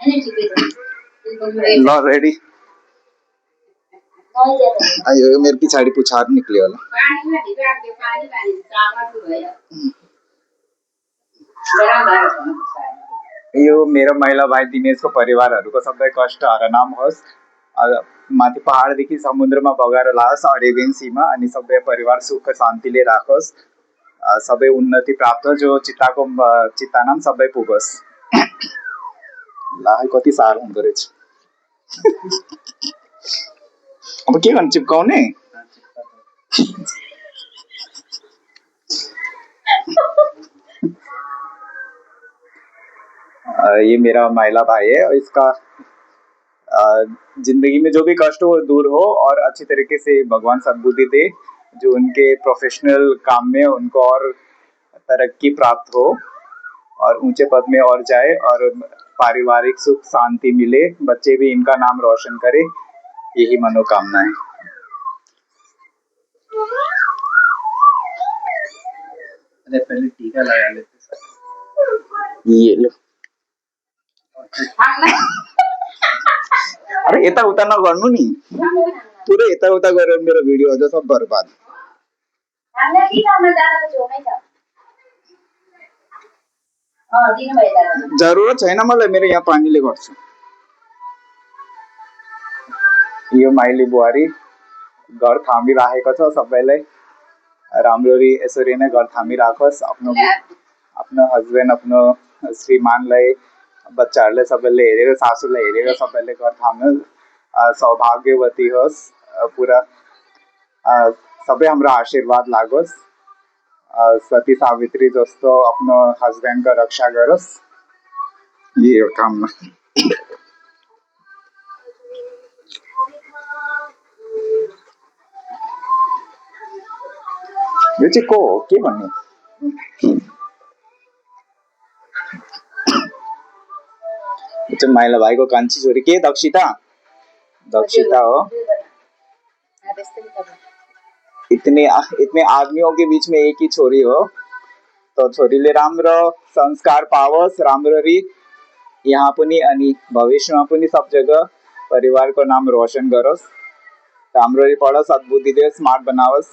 ल रेडी आयो मेरो पछाडि पुछार निक्ल्यो होला यो मेरो महिला भाइ दिनेशको परिवारहरूको सबै कष्ट हरनाम होस् माथि पहाडदेखि समुद्रमा बगाएर लाओस् अरेबियन सीमा अनि सबै परिवार सुख शान्तिले राखोस् सबै उन्नति प्राप्त होस् जो चित्तानाम सबै पुगोस् ला कति साह्रो हुँदो रहेछ अब के गर्नु चिप्काउने ये मेरा महिला भाई है इसका जिंदगी में जो भी कष्ट हो दूर हो और अच्छी तरीके से भगवान सद्बुद्धि दे जो उनके प्रोफेशनल काम में उनको और तरक्की प्राप्त हो और ऊंचे पद में और जाए और पारिवारिक सुख शांति मिले बच्चे भी इनका नाम रोशन करे यही मनोकामना है पहले टीका लगा लेते ये लो अरे यता उता नगर्नु नि पुरै यता उता गरेर मेरो भिडियो अझ सब बर्बाद जरुरत छैन मलाई मेरो यहाँ पानीले गर्छ यो माइली बुहारी घर थामिराखेको छ सबैलाई राम्ररी यसरी नै घर थामिराखोस् आफ्नो हस्बेन्ड आफ्नो श्रीमानलाई बच्चाहरूले सबैले हेरेर सासूलाई हेरेर सबैले घर थाम्नु सौभाग्यवती होस् पुरा सबै हाम्रो आशीर्वाद लागोस् सती सावित्री जस्तो आफ्नो हस्बेन्डको रक्षा गरोस् यही हो कामना यो चाहिँ को हो के भन्ने माइला भाइको कान्छी छोरी के दक्षिता हो इतने आदमियों के बीच में एक ही छोरी हो तो छोरीले राम्रो संस्कार पाओस् राम्ररी यहाँ पनि अनि भविष्यमा पनि सब जग्गा परिवारको नाम रोशन गरोस् राम्ररी पढोस् सद्बुद्धि दियोस् स्मार्ट बनाओस्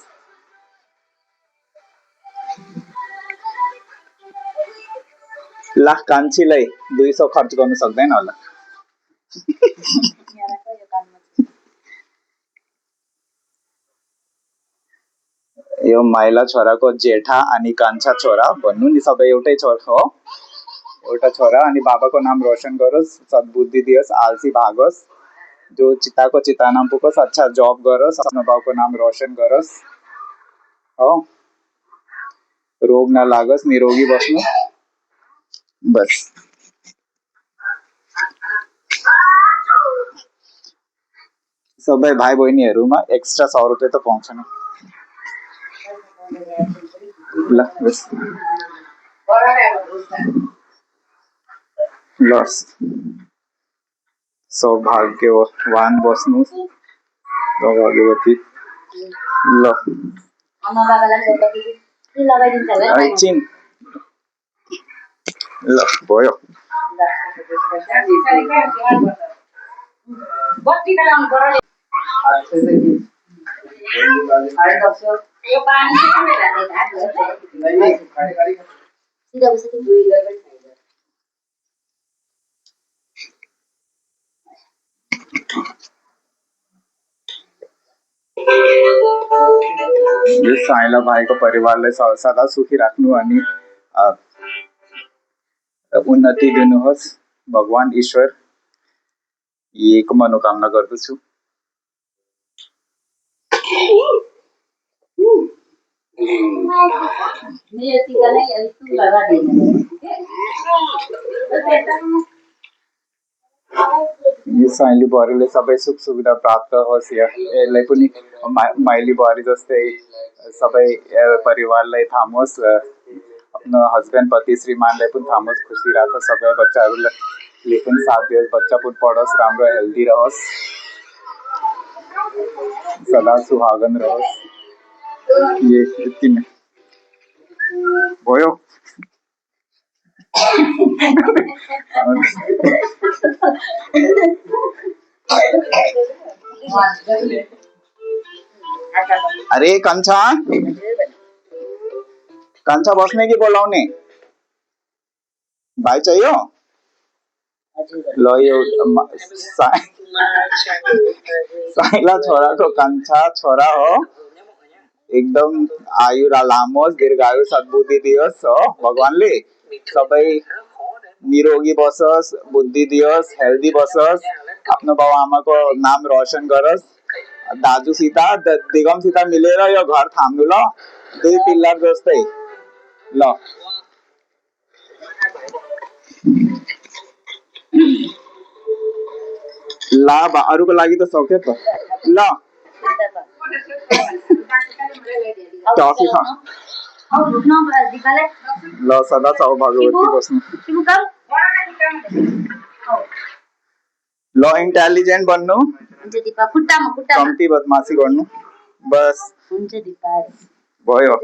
ला कान्छीलाई 200 खर्च गर्नु सक्दैन होला यो माइला छोराको जेठा अनि कान्छा छोरा भन्नु नि सबै एउटै छोरा हो एउटा छोरा अनि बाबाको नाम रोशन गरोस् सद्बुद्धि दियोस् आलसी भागोस् जो चिताको चितानाम पुगोस् अच्छा जब गरोस् आफ्नो बाउको नाम रोशन गरोस् हो रोग नलागोस् निरोगी बस्नु बस सबै भाइ बहिनीहरुमा एक्स्ट्रा 100 रुपैयाँ त पाउँछ नि ल बस लस सौभाग्यवान बस्नु सौभाग्यवती ल एकछिन ल भयो साइला भाइको परिवारलाई सदा सुखी राख्नु अनि उन्नति दिनुहोस् भगवान ईश्वर यहीको मनोकामना गर्दछु यो साइली बुहारीले सबै सुख सुविधा प्राप्त होस् यसलाई पनि माइली बुहारी जस्तै सबै परिवारलाई थामोस् आफ्नो हस्बेन्ड पति श्रीमानलाई पनि थामोस् खुसी राखोस् सबै बच्चाहरूले पनि साथ दियोस् बच्चा पनि पढोस् राम्रो हेल्दी रहोस् सदा सुहागन रहोस् ये यति नै भयो अरे कंचा कंचा बसने की बोलावणे भाई चाहिए लो ये साइला छोरा को कंचा छोरा हो एकदम आयु लामोस दीर्घायु सद्बुद्धि दियोस हो भगवान ले सबै निरोगी बसोस बुद्धि दियोस हेल्दी बसोस अपनो बाबा आमा को नाम रोशन करोस दाजू सीता दिगम सीता मिलेर यो घर थाम्नु ल दुई पिल्लर जस्तै ल ला अरूको लागि त सक्यो त ल टफी खा ल सदा छौ भगवती बस्नु ल इन्टेलिजेन्ट बन्नु कम्ती बदमासी गर्नु बस भयो